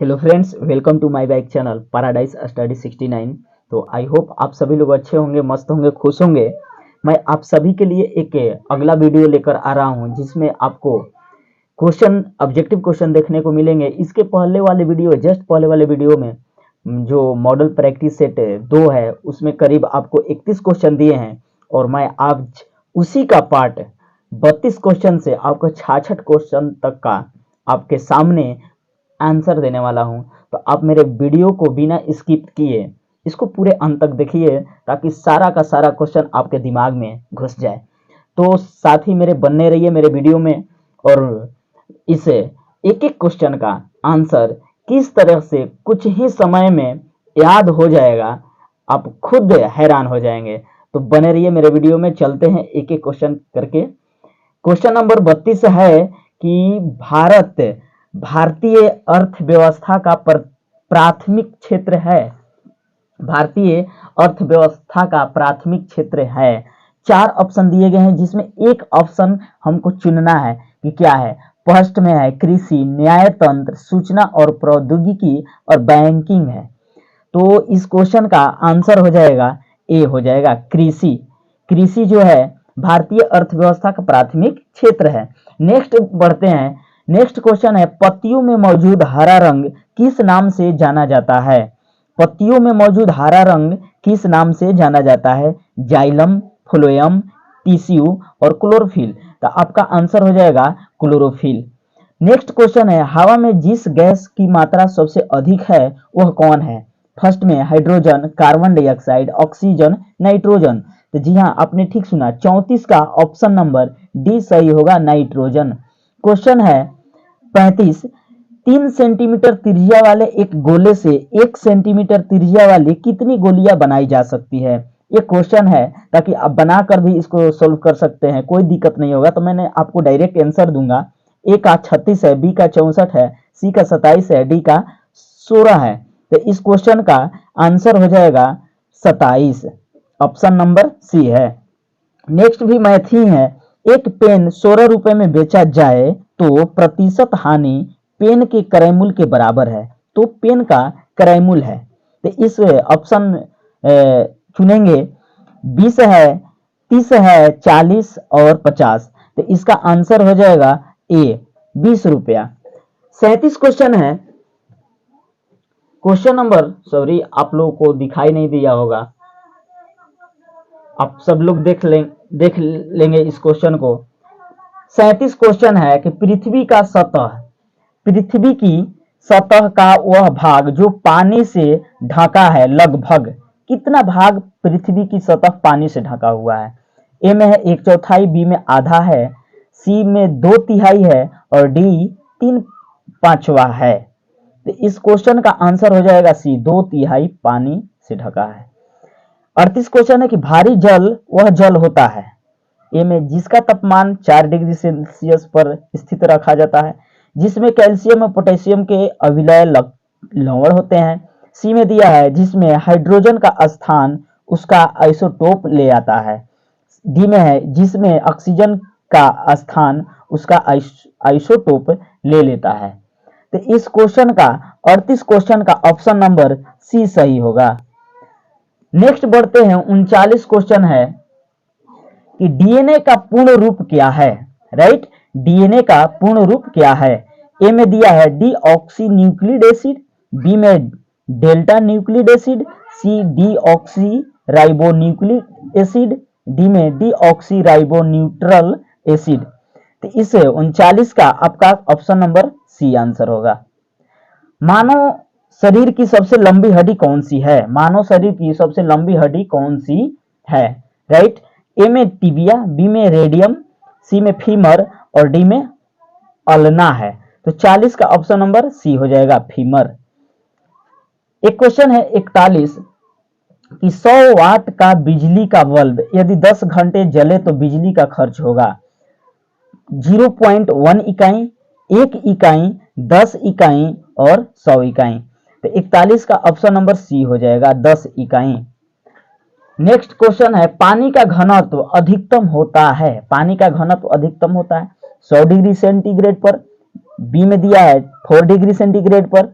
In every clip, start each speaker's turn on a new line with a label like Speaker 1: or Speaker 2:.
Speaker 1: Hello friends, welcome to my back channel paradise study 69। तो I hope आप सभी लोग अच्छे होंगे, मस्त होंगे, खुश होंगे। मैं आप सभी के लिए एक अगला वीडियो लेकर आ रहा हूं जिसमें आपको क्वेश्चन, ऑब्जेक्टिव क्वेश्चन देखने को मिलेंगे। इसके पहले वाले वीडियो, जस्ट पहले वाले वीडियो में जो मॉडल प्रैक्टिस सेट 2 है उसमें करीब आपको 31 क्वेश्चन दिए हैं और मैं आज उसी का पार्ट 32 क्वेश्चन से आपको 66 क्वेश्चन तक का आपके सामने आंसर देने वाला हूं। तो आप मेरे वीडियो को बिना स्किप किए इसको पूरे अंत तक देखिए ताकि सारा का सारा क्वेश्चन आपके दिमाग में घुस जाए। तो साथ ही मेरे बनने रहिए मेरे वीडियो में और इसे एक एक क्वेश्चन का आंसर किस तरह से कुछ ही समय में याद हो जाएगा, आप खुद हैरान हो जाएंगे। तो बने रहिए मेरे वीडियो में, चलते हैं एक एक क्वेश्चन करके। क्वेश्चन नंबर 32 है कि भारतीय अर्थव्यवस्था का प्राथमिक क्षेत्र है। भारतीय अर्थव्यवस्था का प्राथमिक क्षेत्र है। 4 ऑप्शन दिए गए हैं जिसमें एक ऑप्शन हमको चुनना है कि क्या है। फर्स्ट में है कृषि, न्यायतंत्र, सूचना और प्रौद्योगिकी और बैंकिंग है। तो इस क्वेश्चन का आंसर हो जाएगा ए, हो जाएगा कृषि। कृषि जो है भारतीय अर्थव्यवस्था का प्राथमिक क्षेत्र है। नेक्स्ट बढ़ते हैं। नेक्स्ट क्वेश्चन है पत्तियों में मौजूद हरा रंग किस नाम से जाना जाता है। पत्तियों में मौजूद हरा रंग किस नाम से जाना जाता है। जाइलम, फ्लोएम, टिश्यू और क्लोरोफिल। तो आपका आंसर हो जाएगा क्लोरोफिल। नेक्स्ट क्वेश्चन है हवा में जिस गैस की मात्रा सबसे अधिक है वह कौन है। फर्स्ट में hydrogen, carbon dioxide, oxygen, nitrogen. तो जी हाँ, आपने ठीक सुना, 34 का ऑप्शन नंबर डी सही होगा, नाइट्रोजन। क्वेश्चन है 35, 3 सेंटीमीटर त्रिज्या वाले एक गोले से 1 सेंटीमीटर त्रिज्या वाली कितनी गोलियां बनाई जा सकती है। ये क्वेश्चन है ताकि आप बनाकर भी इसको सोल्व कर सकते हैं, कोई दिक्कत नहीं होगा। तो मैंने आपको डायरेक्ट आंसर दूंगा। ए का 36 है, बी का 64 है, सी का 27 है, डी का 16 है। तो इस क्वेश्चन का आंसर हो जाएगा 27, ऑप्शन नंबर सी है। नेक्स्ट भी मैथ ही है। एक पेन 16 रुपए में बेचा जाए तो प्रतिशत हानि पेन के क्रयमूल्य के बराबर है। तो पेन का क्रयमूल्य है, तो इस ऑप्शन चुनेंगे। 20 है, 30 है, 40 और 50। तो इसका आंसर हो जाएगा ए, 20 रुपया। 37 क्वेश्चन है। क्वेश्चन नंबर, सॉरी आप लोगों को दिखाई नहीं दिया होगा, आप सब लोग देख लेंगे इस क्वेश्चन को। 37 क्वेश्चन है कि पृथ्वी की सतह का वह भाग जो पानी से ढका है लगभग कितना भाग पृथ्वी की सतह पानी से ढका हुआ है। ए में है 1/4, बी में आधा है, सी में 2/3 है और डी 3/5 है। तो इस क्वेश्चन का आंसर हो जाएगा सी, 2/3 पानी से ढका है। 38 क्वेश्चन है कि भारी जल वह जल होता है। ए में जिसका तापमान 4 डिग्री सेल्सियस पर स्थित रखा जाता है, जिसमें कैल्शियम और पोटेशियम के अविलय लवण होते हैं। सी में दिया है जिसमें हाइड्रोजन का स्थान उसका आइसोटोप ले आता है। डी में है जिसमें ऑक्सीजन का स्थान उसका आइसोटोप ले लेता है। तो इस क्वेश्चन का 38 क्वेश्चन का ऑप्शन नंबर सी सही होगा। नेक्स्ट बढ़ते हैं। 39 क्वेश्चन है कि डीएनए का पूर्ण रूप क्या है। राइट, डीएनए का पूर्ण रूप क्या है। ए में दिया है deoxynucleic acid, B में delta nucleic acid, C D oxy ribo nucleic acid, D में D oxy ribo neutral acid. तो इस 39 का आपका ऑप्शन नंबर सी आंसर होगा। मानव शरीर की सबसे लंबी हड्डी कौन सी है। मानव शरीर की सबसे लंबी हड्डी कौन सी है। राइट, ए में टिबिया, बी में रेडियम, सी में फीमर और डी में अल्ना है। तो 40 का ऑप्शन नंबर सी हो जाएगा, फीमर। एक क्वेश्चन है 41 कि 100 वाट का बिजली का बल्ब यदि 10 घंटे जले तो बिजली का खर्च होगा 0.1 इकाई, 1 इकाई, 10 इकाई और 100 इकाई। तो 41 का ऑप्शन नंबर सी हो जाएगा, 10 इकाई। नेक्स्ट क्वेश्चन है पानी का घनत्व अधिकतम होता है। पानी का घनत्व अधिकतम होता है 100 डिग्री सेंटीग्रेड पर, बी में दिया है 4 डिग्री सेंटीग्रेड पर,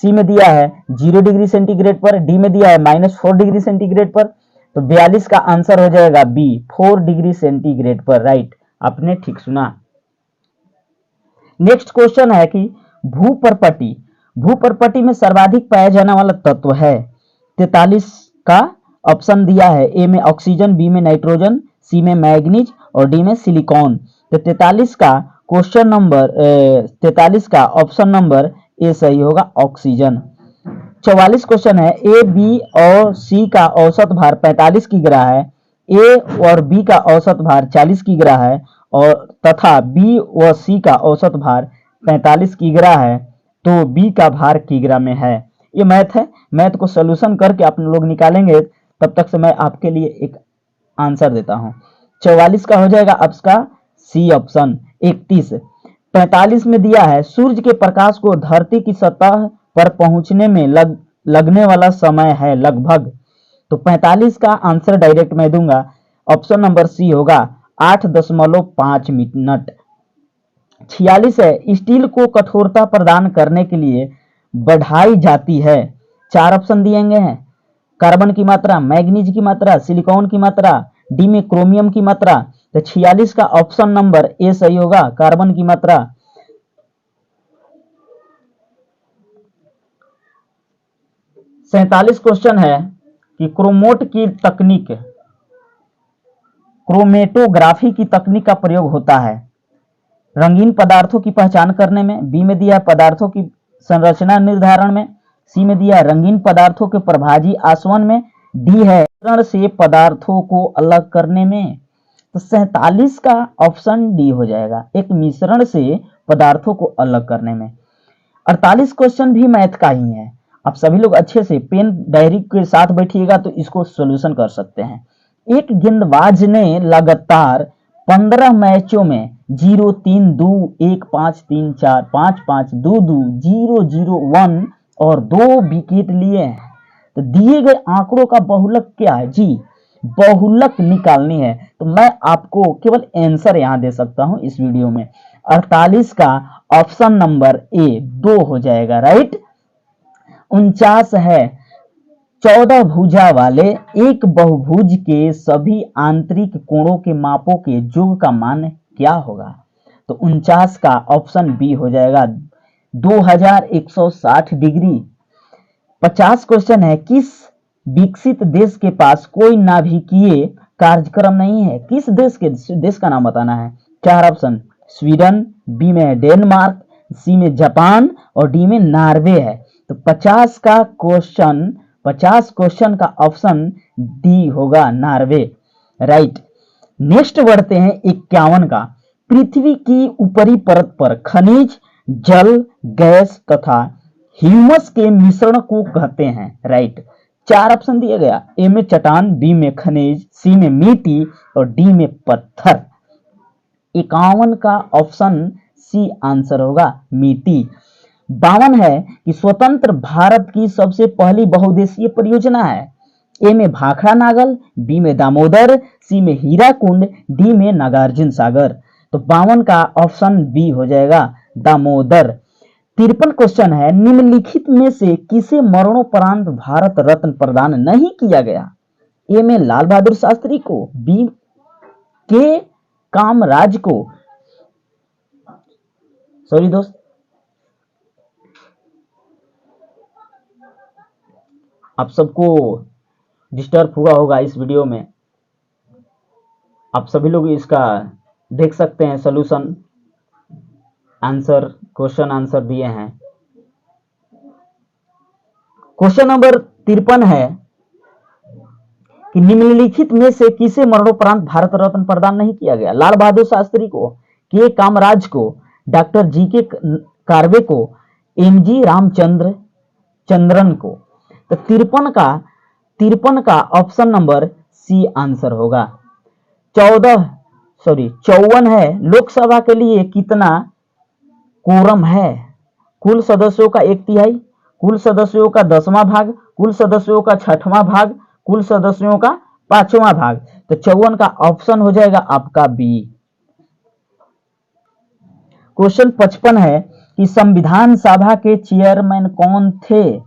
Speaker 1: सी में दिया है 0 डिग्री सेंटीग्रेड पर, डी में दिया है -4 डिग्री सेंटीग्रेड पर। तो 42 का आंसर हो जाएगा बी 4 डिग्री सेंटीग्रेड पर। राइट, आपने ठीक सुना। नेक्स्ट क्वेश्चन है कि भूपर्पटी, भूपर्पटी में सर्वाधिक पाया जाने वाला तत्व है 43 का ऑप्शन दिया है। ए में ऑक्सीजन, बी में नाइट्रोजन, सी में मैग्नीज और डी में सिलिकॉन। तो 43 का क्वेश्चन नंबर 43 का ऑप्शन नंबर ए सही होगा, ऑक्सीजन। 44 क्वेश्चन है, ए बी और सी का औसत भार 45 किग्रा है, ए और बी का औसत भार 40 किग्रा है और तथा बी व सी का औसत भार 45 किग्रा है, तो बी का भार किग्रा में है। ये मैथ है, मैथ को सोल्यूशन करके आप लोग निकालेंगे। तब तक से मैं आपके लिए एक आंसर देता हूं। 44 का हो जाएगा आपका सी ऑप्शन। 31 45 में दिया है सूर्य के प्रकाश को धरती की सतह पर पहुंचने में लगने वाला समय है लगभग। तो 45 का आंसर डायरेक्ट मैं दूंगा, ऑप्शन नंबर सी होगा 8.5 मिनट। 46 है स्टील को कठोरता प्रदान करने के लिए बढ़ाई जाती है। 4 ऑप्शन दिए गए हैं, कार्बन की मात्रा, मैग्नीज की मात्रा, सिलिकॉन की मात्रा, डी में क्रोमियम की मात्रा। तो 46 का ऑप्शन नंबर ए सही होगा, कार्बन की मात्रा। 47 क्वेश्चन है कि क्रोमोट की तकनीक, क्रोमेटोग्राफी की तकनीक का प्रयोग होता है रंगीन पदार्थों की पहचान करने में, बी में दिया है पदार्थों की संरचना निर्धारण में, सी में दिया है रंगीन पदार्थों के प्रभाजी आसवन में, डी है मिश्रण से पदार्थों को अलग करने में। तो 47 का ऑप्शन डी हो जाएगा, एक मिश्रण से पदार्थों को अलग करने में। 48 क्वेश्चन भी मैथ का ही है, आप सभी लोग अच्छे से पेन डायरी के साथ बैठिएगा तो इसको सोल्यूशन कर सकते हैं। एक गेंदबाज ने लगातार 15 मैचों में 0-3-2, 1-5-3-4, 5-5-2-2, 0-0-1 और 2 विकेट लिए हैं। तो दिए गए आंकड़ों का बहुलक क्या है जी, बहुलक निकालनी है। तो मैं आपको केवल आंसर यहां दे सकता हूं इस वीडियो में। 48 का ऑप्शन नंबर ए 2 हो जाएगा। राइट। 49 है 14 भुजा वाले एक बहुभुज के सभी आंतरिक कोणों के मापों के योग का मान क्या होगा। तो 49 का ऑप्शन बी हो जाएगा 2160 डिग्री। 50 क्वेश्चन है किस विकसित देश के पास कोई नाभिकीय कार्यक्रम नहीं है, किस देश का नाम बताना है। 4 ऑप्शन, स्वीडन, बी में डेनमार्क, सी में जापान और डी में नॉर्वे है। तो 50 क्वेश्चन का ऑप्शन डी होगा, नॉर्वे। राइट। नेक्स्ट बढ़ते हैं 51 का, पृथ्वी की ऊपरी परत पर खनिज, जल, गैस तथा ह्यूमस के मिश्रण को कहते हैं। राइट। 4 ऑप्शन दिया गया, ए में चट्टान, बी में खनिज, सी में मिट्टी और डी में पत्थर। 51 का ऑप्शन सी आंसर होगा, मिट्टी। 52 है कि स्वतंत्र भारत की सबसे पहली बहुउद्देशीय परियोजना है। ए में भाखड़ा नागल, बी में दामोदर, सी में हीराकुंड, डी में नागार्जुन सागर। तो 52 का ऑप्शन बी हो जाएगा, दामोदर। 53 क्वेश्चन है निम्नलिखित में से किसे मरणोपरांत भारत रत्न प्रदान नहीं किया गया। ए में लाल बहादुर शास्त्री को, बी के कामराज को, सॉरी दोस्त, आप सबको डिस्टर्ब हुआ होगा इस वीडियो में, आप सभी लोग इसका देख सकते हैं सॉल्यूशन, आंसर, क्वेश्चन आंसर दिए हैं। क्वेश्चन नंबर 53 है कि निम्नलिखित में से किसे मरणोपरांत भारत रत्न प्रदान नहीं किया गया। लाल बहादुर शास्त्री को, के कामराज को, डॉक्टर जी.के. कार्वे को, एम.जी. रामचंद्रन को। तो 53 का ऑप्शन नंबर सी आंसर होगा। 54 है लोकसभा के लिए कितना कोरम है। कुल सदस्यों का 1/3, कुल सदस्यों का 10वां भाग, कुल सदस्यों का 6वां भाग, कुल सदस्यों का 5वां भाग। तो 54 का ऑप्शन हो जाएगा आपका बी। क्वेश्चन 55 है कि संविधान सभा के चेयरमैन कौन थे?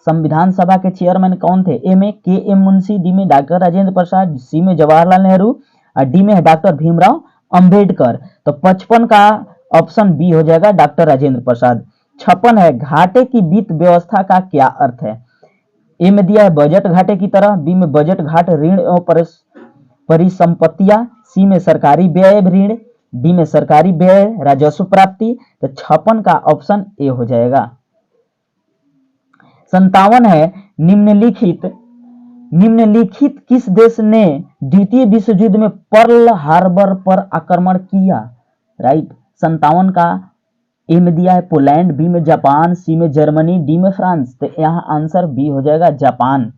Speaker 1: संविधान सभा के चेयरमैन कौन थे? ए में के एम मुंशी, डी में डॉक्टर राजेंद्र प्रसाद, सी में जवाहरलाल नेहरू और डी में है डॉक्टर भीमराव अंबेडकर। तो 55 का ऑप्शन बी हो जाएगा डॉक्टर राजेंद्र प्रसाद। 56 है घाटे की वित्त व्यवस्था का क्या अर्थ है? ए में दिया है बजट घाटे की तरह, बी में बजट घाट ऋण एवं परिसंपत्तियां, सी में सरकारी व्यय ऋण, डी में सरकारी व्यय राजस्व प्राप्ति। तो 56 का ऑप्शन ए हो जाएगा। 57 है निम्नलिखित किस देश ने द्वितीय विश्व युद्ध में पर्ल हार्बर पर आक्रमण किया? राइट। 57 का ए में दिया है पोलैंड, बी में जापान, सी में जर्मनी, डी में फ्रांस। तो यहाँ आंसर बी हो जाएगा जापान।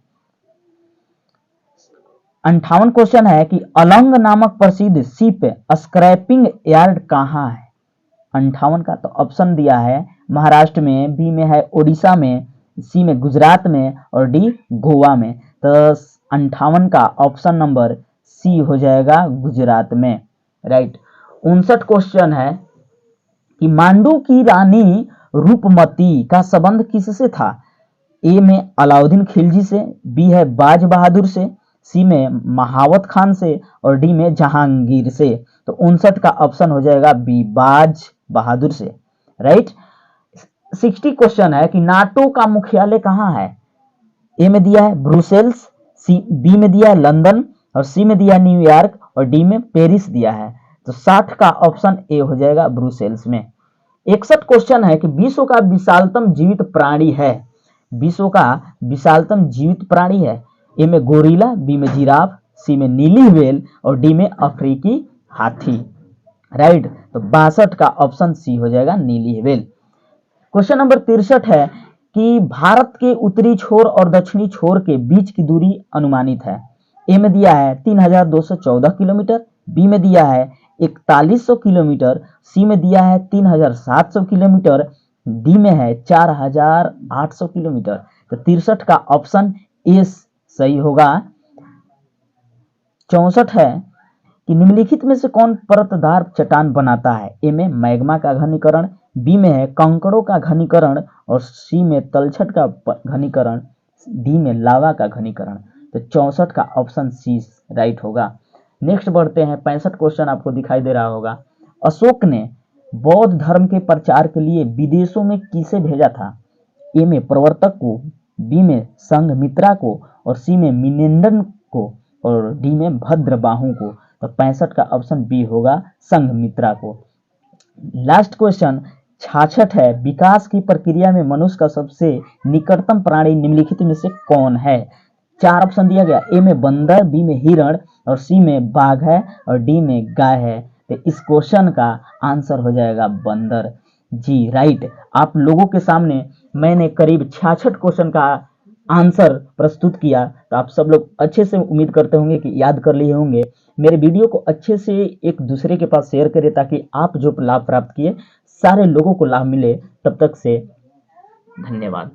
Speaker 1: 58 क्वेश्चन है कि अलंग नामक प्रसिद्ध शिप स्क्रैपिंग यार्ड कहाँ है? 58 का तो ऑप्शन दिया है महाराष्ट्र में, बी में है ओडिशा में, सी में गुजरात में और डी गोवा में। तो 58 का ऑप्शन नंबर सी हो जाएगा गुजरात में। राइट। 59 क्वेश्चन है कि मांडू की रानी रूपमती का संबंध किससे था? ए में अलाउद्दीन खिलजी से, बी है बाज बहादुर से, सी में महावत खान से और डी में जहांगीर से। तो 59 का ऑप्शन हो जाएगा बी बाज बहादुर से। राइट। 60 क्वेश्चन है कि नाटो का मुख्यालय कहाँ है? ए में दिया है ब्रुसेल्स, सी बी में दिया है लंदन और सी में दिया है न्यूयॉर्क और डी में पेरिस दिया है। तो 60 का ऑप्शन ए हो जाएगा ब्रुसेल्स में। 61 क्वेश्चन है कि विश्व का विशालतम जीवित प्राणी है। विश्व का विशालतम जीवित प्राणी है। ए में गोरिल्ला, बी में जिराफ, सी में नीली व्हेल और डी में अफ्रीकी हाथी। राइट। तो 62 का ऑप्शन सी हो जाएगा नीली व्हेल। क्वेश्चन नंबर 63 है कि भारत के उत्तरी छोर और दक्षिणी छोर के बीच की दूरी अनुमानित है। ए में दिया है 3214 किलोमीटर, बी में दिया है 4100 किलोमीटर, सी में दिया है 3700 किलोमीटर, डी में है 4800 किलोमीटर। तो 63 का ऑप्शन ए सही होगा। 64 है कि निम्नलिखित में से कौन परतदार चट्टान बनाता है? ए में मैग्मा का घनीकरण, बी में है कंकड़ों का घनीकरण और सी में तलछट का घनीकरण, डी में लावा का घनीकरण। तो 64 का ऑप्शन सी राइट होगा। नेक्स्ट बढ़ते हैं। 65 क्वेश्चन आपको दिखाई दे रहा होगा। अशोक ने बौद्ध धर्म के प्रचार के लिए विदेशों में किसे भेजा था? ए में प्रवर्तक को, बी में संघमित्रा को और सी में मिनेंडर को और डी में भद्रबाहु को। तो 65 का ऑप्शन बी होगा संघमित्रा को। लास्ट क्वेश्चन 66 है विकास की प्रक्रिया में मनुष्य का सबसे निकटतम प्राणी निम्नलिखित में से कौन है? 4 ऑप्शन दिया गया। ए में बंदर, बी में हिरण और सी में बाघ है और डी में गाय है। तो इस क्वेश्चन का आंसर हो जाएगा बंदर। जी राइट। आप लोगों के सामने मैंने करीब 66 क्वेश्चन का आंसर प्रस्तुत किया। तो आप सब लोग अच्छे से उम्मीद करते होंगे कि याद कर लिए होंगे। मेरे वीडियो को अच्छे से एक दूसरे के पास शेयर करें ताकि आप जो लाभ प्राप्त किए सारे लोगों को लाभ मिले। तब तक से धन्यवाद।